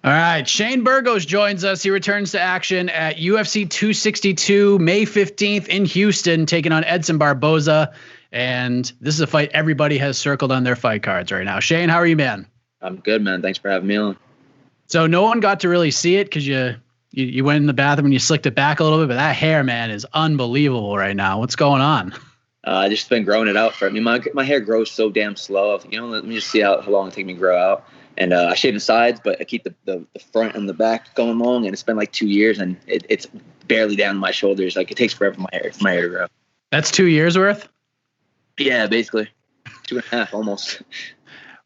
All right, Shane Burgos joins us. He returns to action at UFC 262, May 15th in Houston, taking on Edson Barboza. And this is a fight everybody has circled on their fight cards right now. Shane, how are you, man? I'm good, man. Thanks for having me on. So no one got to really see it because you went in the bathroom and you slicked it back a little bit, but that hair, man, is unbelievable right now. What's going on? I just been growing it out for me. My hair grows so damn slow. Let me just see how long it takes me to grow out. And I shave the sides, but I keep the front and the back going long. And it's been like 2 years, and it's barely down my shoulders. Like, it takes forever for my hair to grow. That's 2 years worth? Yeah, basically 2.5 almost.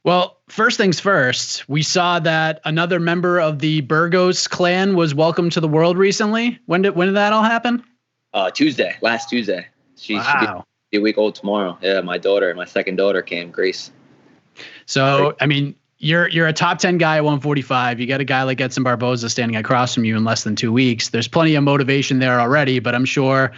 Well, first things first, we saw that another member of the Burgos clan was welcomed to the world recently. When did that all happen? Tuesday, last Tuesday. She should be a week old tomorrow. Yeah, my second daughter came, Grace. So, I mean, you're a top 10 guy at 145. You got a guy like Edson Barboza standing across from you in less than 2 weeks. There's plenty of motivation there already, but I'm sure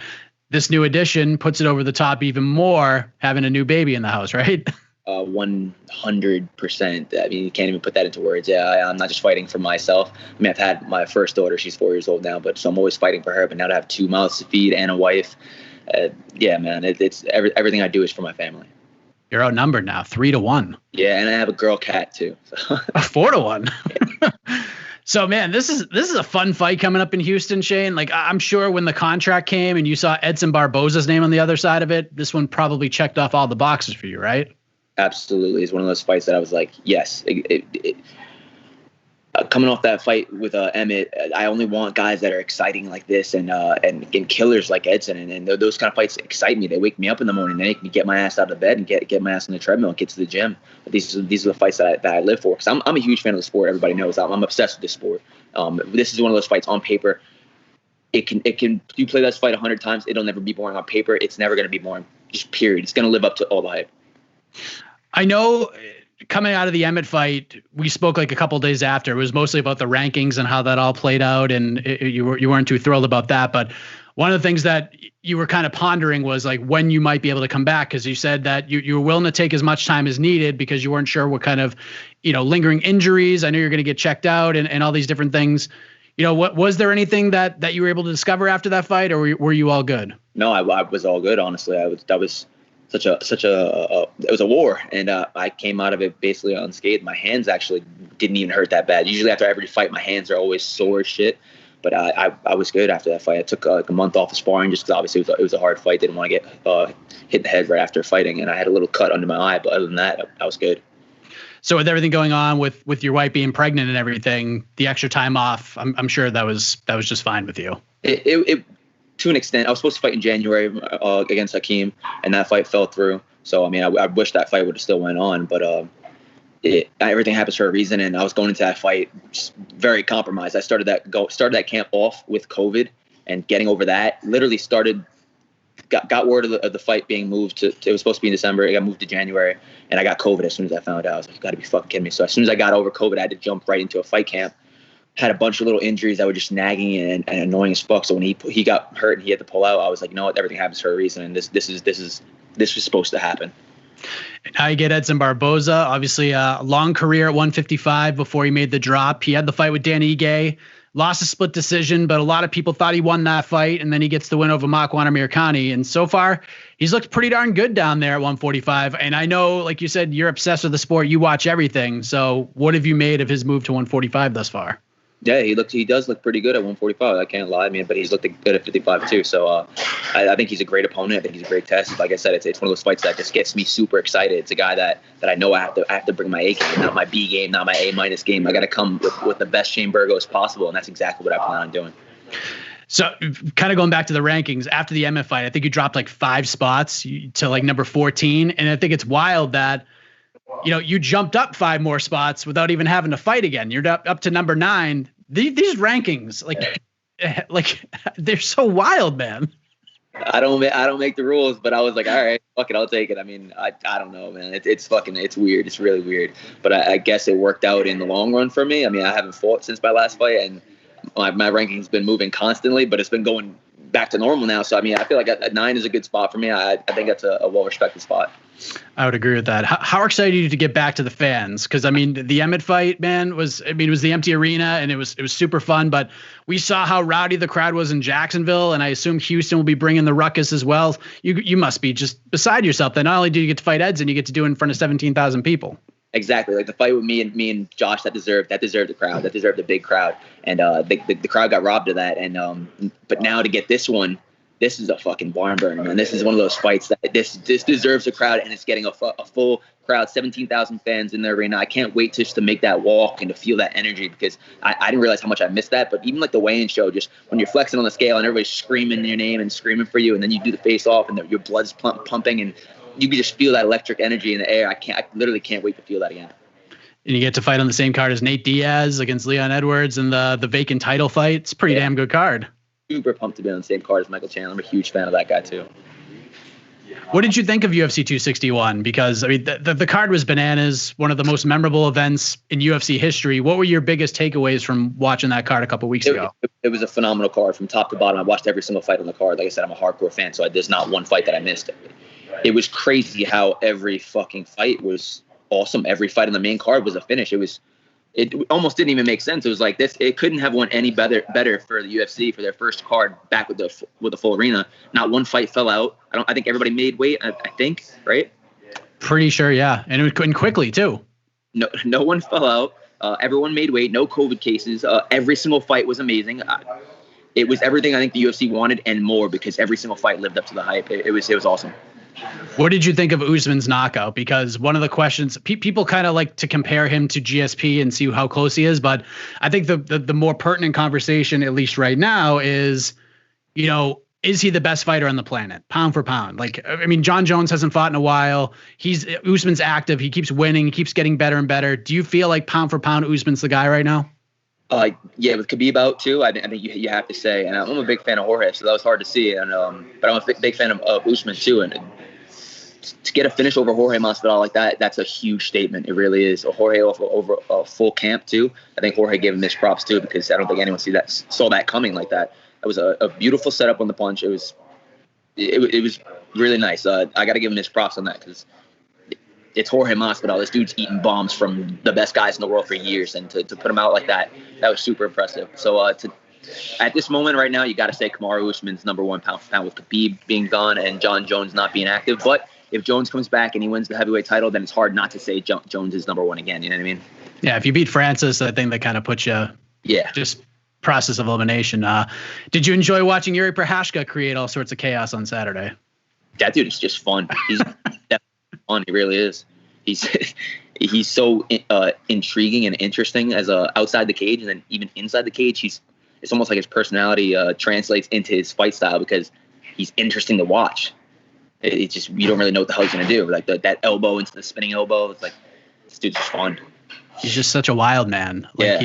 this new addition puts it over the top even more, having a new baby in the house, right? 100%. I mean, you can't even put that into words. Yeah, I'm not just fighting for myself. I mean, I've had my first daughter. She's 4 years old now, so I'm always fighting for her. But now to have two mouths to feed and a wife, yeah, man, it's everything I do is for my family. You're outnumbered now, 3-1. Yeah, and I have a girl cat too. So. 4-1. So, man, this is a fun fight coming up in Houston, Shane. Like, I'm sure when the contract came and you saw Edson Barboza's name on the other side of it, this one probably checked off all the boxes for you, right? Absolutely. It's one of those fights that I was like, yes. Coming off that fight with Emmett, I only want guys that are exciting like this and killers like Edson. And those kind of fights excite me. They wake me up in the morning. They make me get my ass out of bed and get my ass on the treadmill and get to the gym. These are the fights that I live for. Because I'm a huge fan of the sport. Everybody knows I'm obsessed with this sport. This is one of those fights on paper. It can you play this fight 100 times, it'll never be boring on paper. It's never going to be boring. Just period. It's going to live up to all the hype. I know coming out of the Emmett fight, we spoke like a couple of days after. It was mostly about the rankings and how that all played out, and you weren't too thrilled about that. But one of the things that you were kind of pondering was like when you might be able to come back, because you said that you were willing to take as much time as needed because you weren't sure what kind of lingering injuries. I know you're going to get checked out and all these different things. What was there anything that you were able to discover after that fight, or were you all good? No, I was all good. Honestly, that was such a it was a war, and I came out of it basically unscathed. My hands actually didn't even hurt that bad. Usually after every fight, my hands are always sore as shit. But I was good after that fight. I took like a month off of sparring just because obviously it was a hard fight. Didn't want to get hit in the head right after fighting, and I had a little cut under my eye. But other than that, I was good. So with everything going on with your wife being pregnant and everything, the extra time off, I'm sure that was just fine with you. It to an extent. I was supposed to fight in January against Hakeem, and that fight fell through. So I mean, I wish that fight would have still went on, but everything happens for a reason. And I was going into that fight very compromised. I started that camp off with COVID, and getting over that. Literally got word of the fight being moved to. It was supposed to be in December. It got moved to January, and I got COVID as soon as I found out. I was like, you got to be fucking kidding me. So as soon as I got over COVID, I had to jump right into a fight camp. Had a bunch of little injuries that were just nagging and annoying as fuck. So when he got hurt and he had to pull out, I was like, you know what? Everything happens for a reason, and this was supposed to happen. Now you get Edson Barboza, obviously a long career at 155 before he made the drop. He had the fight with Dan Ige, lost a split decision, but a lot of people thought he won that fight, and then he gets the win over Makwan Amirkhani. And so far, he's looked pretty darn good down there at 145. And I know, like you said, you're obsessed with the sport. You watch everything. So what have you made of his move to 145 thus far? Yeah, he does look pretty good at 145. I can't lie, man, but he's looked good at 55 too. So I think he's a great opponent. I think he's a great test. Like I said, it's one of those fights that just gets me super excited. It's a guy that I know I have to bring my A game, not my B game, not my A- game. I got to come with the best Shane Burgos possible, and that's exactly what I plan on doing. So kind of going back to the rankings after the MF fight, I think you dropped like 5 spots to like number 14, and I think it's wild that you jumped up 5 more spots without even having to fight again. You're up to number 9. These rankings, like they're so wild, man. I don't make the rules, but I was like, all right, fuck it, I'll take it. I mean, I don't know, man. It's weird. It's really weird. But I guess it worked out in the long run for me. I mean, I haven't fought since my last fight, and my ranking's been moving constantly, but it's been going back to normal now. So, I mean, I feel like a 9 is a good spot for me. I think that's a well-respected spot. I would agree with that. How excited are you to get back to the fans? Because I mean, the Emmett fight, man, it was the empty arena and it was super fun. But we saw how rowdy the crowd was in Jacksonville, and I assume Houston will be bringing the ruckus as well. You must be just beside yourself that not only do you get to fight Edson, you get to do it in front of 17,000 people. Exactly, like the fight with me and Josh, that deserved the crowd, that deserved a big crowd, and the crowd got robbed of that. And but now to get this one. This is a fucking barn burner, man. This is one of those fights that this deserves a crowd, and it's getting a full crowd, 17,000 fans in the arena. I can't wait just to make that walk and to feel that energy, because I didn't realize how much I missed that. But even like the weigh-in show, just when you're flexing on the scale and everybody's screaming your name and screaming for you, and then you do the face-off and your blood's pumping, and you can just feel that electric energy in the air. I literally can't wait to feel that again. And you get to fight on the same card as Nate Diaz against Leon Edwards in the vacant title fight. It's a pretty damn good card. Super pumped to be on the same card as Michael Chandler. I'm a huge fan of that guy too. What did you think of UFC 261? Because I mean, the card was bananas. One of the most memorable events in UFC history. What were your biggest takeaways from watching that card a couple weeks ago? It was a phenomenal card from top to bottom. I watched every single fight on the card. Like I said, I'm a hardcore fan, so there's not one fight that I missed. It was crazy how every fucking fight was awesome. Every fight on the main card was a finish. It almost didn't even make sense. It was like this. It couldn't have won any better for the UFC for their first card back with the full arena. Not one fight fell out. I think everybody made weight. I think, right? Pretty sure, yeah. And it went quickly too. No one fell out. Everyone made weight. No COVID cases. Every single fight was amazing. It was everything I think the UFC wanted and more, because every single fight lived up to the hype. It was awesome. What did you think of Usman's knockout? Because one of the questions, people kind of like to compare him to GSP and see how close he is. But I think the more pertinent conversation, at least right now, is, is he the best fighter on the planet, pound for pound? Like, I mean, John Jones hasn't fought in a while. Usman's active. He keeps winning. He keeps getting better and better. Do you feel like pound for pound, Usman's the guy right now? Yeah, with Khabib out too, I think you have to say, and I'm a big fan of Jorge, so that was hard to see. And but I'm a big fan of Usman too, and to get a finish over Jorge Masvidal like that's a huge statement. It really is. Jorge over a full camp too. I think Jorge gave him his props too, because I don't think anyone saw that coming like that. It was a beautiful setup on the punch. It was really nice. I got to give him his props on that, because it's Jorge Masvidal. This dude's eating bombs from the best guys in the world for years, and to put him out like that was super impressive. So at this moment right now, you got to say Kamaru Usman's number one pound for pound, with Khabib being gone and John Jones not being active. But if Jones comes back and he wins the heavyweight title, then it's hard not to say Jones is number one again. You know what I mean? Yeah, if you beat Francis, I think that kind of puts you just process of elimination. Did you enjoy watching Yuri Prochazka create all sorts of chaos on Saturday? That dude is just fun. He's definitely fun. He really is. He's so intriguing and interesting as outside the cage, and then even inside the cage, it's almost like his personality translates into his fight style, because he's interesting to watch. It's just, you don't really know what the hell he's gonna do. Like that elbow into the spinning elbow. It's like, this dude's just fun. He's just such a wild man. Like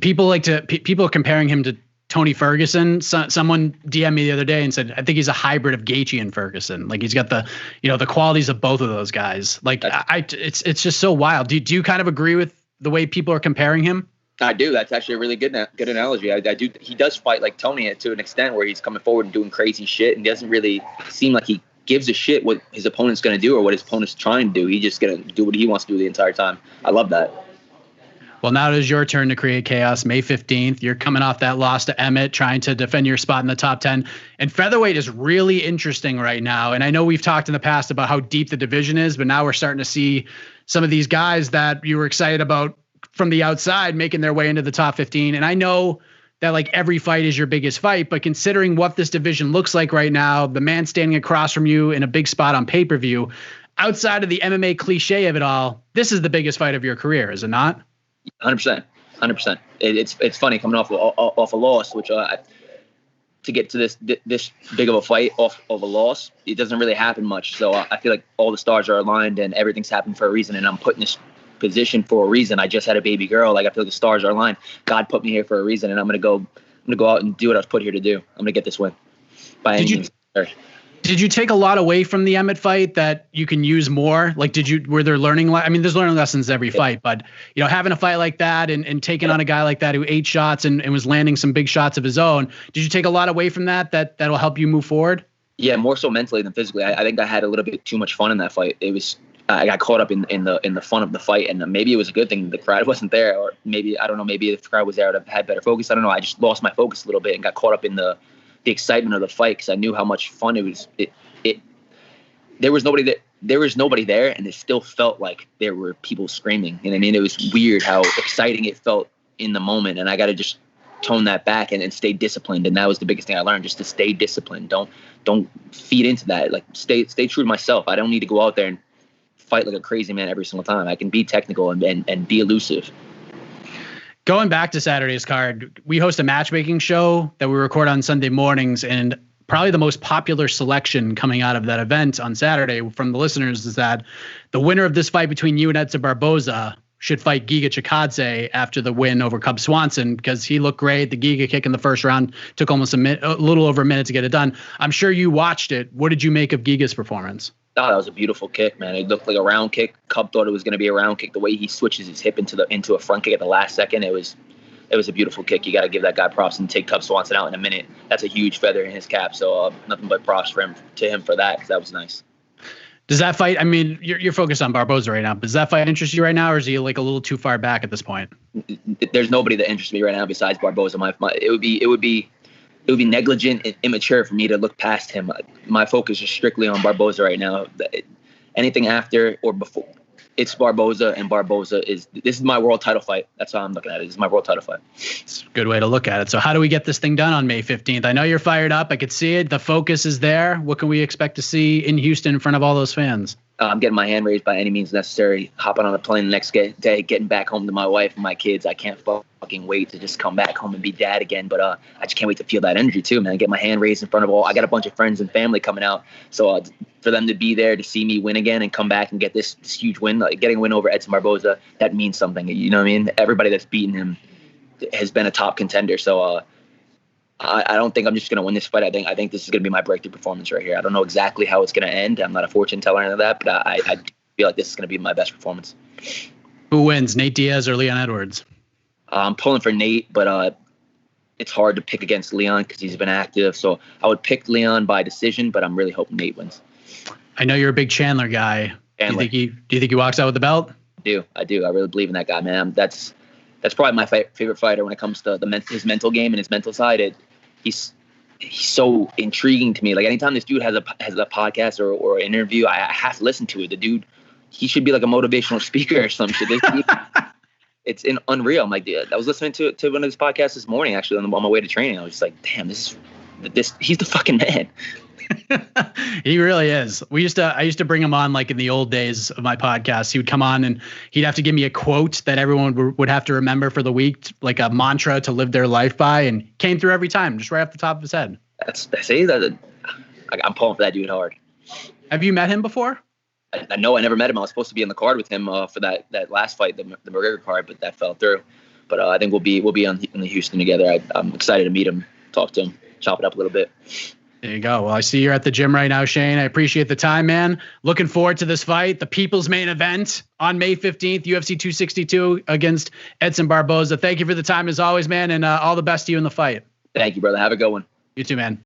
people are comparing him to Tony Ferguson. Someone DM'd me the other day and said, I think he's a hybrid of Gaethje and Ferguson. Like he's got the qualities of both of those guys. Like it's just so wild. Do you kind of agree with the way people are comparing him? I do. That's actually a really good analogy. I do. He does fight like Tony to an extent, where he's coming forward and doing crazy shit, and doesn't really seem like he gives a shit what his opponent's going to do or what his opponent's trying to do. He's just going to do what he wants to do the entire time. I love that. Well, now it is your turn to create chaos. May 15th, you're coming off that loss to Emmett, trying to defend your spot in the top 10. And featherweight is really interesting right now. And I know we've talked in the past about how deep the division is, but now we're starting to see some of these guys that you were excited about from the outside making their way into the top 15. And I know that like every fight is your biggest fight, but considering what this division looks like right now, the man standing across from you in a big spot on pay-per-view, outside of the MMA cliche of it all, this is the biggest fight of your career, is it not? 100%. It's funny coming off a loss, which to get to this big of a fight off of a loss, it doesn't really happen much. So I feel like all the stars are aligned and everything's happened for a reason, and I'm put in this position for a reason. I just had a baby girl. Like I feel like the stars are aligned. God put me here for a reason, and I'm gonna go out and do what I was put here to do. I'm gonna get this win. By any means. Did you take a lot away from the Emmett fight that you can use more? Like, were there learning? I mean, there's learning lessons every fight, but having a fight like that and taking on a guy like that who ate shots and was landing some big shots of his own, did you take a lot away from that'll help you move forward? Yeah, more so mentally than physically. I think I had a little bit too much fun in that fight. It was I got caught up in the fun of the fight, and maybe it was a good thing the crowd wasn't there, or maybe I don't know. Maybe if the crowd was there, I'd have had better focus. I don't know. I just lost my focus a little bit and got caught up in the excitement of the fight because I knew how much fun it was. There was nobody there, and it still felt like there were people screaming. And I mean, it was weird how exciting it felt in the moment, and I got to just tone that back and stay disciplined. And that was the biggest thing I learned, just to stay disciplined. Don't feed into that. Like stay true to myself. I don't need to go out there and fight like a crazy man every single time. I can be technical and be elusive. Going back to Saturday's card, we host a matchmaking show that we record on Sunday mornings, and probably the most popular selection coming out of that event on Saturday from the listeners is that the winner of this fight between you and Edson Barboza should fight Giga Chikadze after the win over Cub Swanson, because he looked great. The Giga kick in the first round took almost a little over a minute to get it done. I'm sure you watched it. What did you make of Giga's performance? Oh, that was a beautiful kick, man. It looked like a round kick. Cub thought it was going to be a round kick. The way he switches his hip into a front kick at the last second, it was a beautiful kick. You got to give that guy props and take Cub Swanson out in a minute. That's a huge feather in his cap. So nothing but props to him for that, because that was nice. Does that fight? I mean, you're focused on Barboza right now. Does that fight interest you right now, or is he like a little too far back at this point? There's nobody that interests me right now besides Barboza. It would be negligent and immature for me to look past him. My focus is strictly on Barboza right now. Anything after or before, it's Barboza, and this is my world title fight. That's how I'm looking at it. This is my world title fight. It's a good way to look at it. So how do we get this thing done on May 15th? I know you're fired up. I could see it. The focus is there. What can we expect to see in Houston in front of all those fans? I'm getting my hand raised by any means necessary, hopping on a plane the next day, getting back home to my wife and my kids. I can't fucking wait to just come back home and be dad again. But I just can't wait to feel that energy too, man. Get my hand raised in front of all. I got a bunch of friends and family coming out. So for them to be there to see me win again and come back and get this huge win, like getting a win over Edson Barboza, that means something. You know what I mean? Everybody that's beaten him has been a top contender. So I don't think I'm just going to win this fight. I think this is going to be my breakthrough performance right here. I don't know exactly how it's going to end. I'm not a fortune teller or anything like that, but I feel like this is going to be my best performance. Who wins, Nate Diaz or Leon Edwards? I'm pulling for Nate, but it's hard to pick against Leon because he's been active. So I would pick Leon by decision, but I'm really hoping Nate wins. I know you're a big Chandler guy. Chandler. Do you think he walks out with the belt? I do. I really believe in that guy, man. That's probably my favorite fighter when it comes to his mental game and his mental side. He's so intriguing to me. Like anytime this dude has a podcast or an interview, I have to listen to it. The dude, he should be like a motivational speaker or some shit. It's unreal. I'm like, dude, I was listening to one of his podcasts this morning, actually, on my way to training. I was just like, damn, he's the fucking man. He really is. I used to bring him on like in the old days of my podcast. He would come on and he'd have to give me a quote that everyone would have to remember for the week, like a mantra to live their life by, and came through every time, just right off the top of his head. I'm pulling for that dude hard. Have you met him before? I know I never met him. I was supposed to be on the card with him for that last fight, the McGregor card, but that fell through. But I think we'll be in the Houston together. I'm excited to meet him, talk to him, chop it up a little bit. There you go. Well, I see you're at the gym right now, Shane. I appreciate the time, man. Looking forward to this fight, the people's main event on May 15th, UFC 262 against Edson Barboza. Thank you for the time as always, man, and all the best to you in the fight. Thank you, brother. Have a good one. You too, man.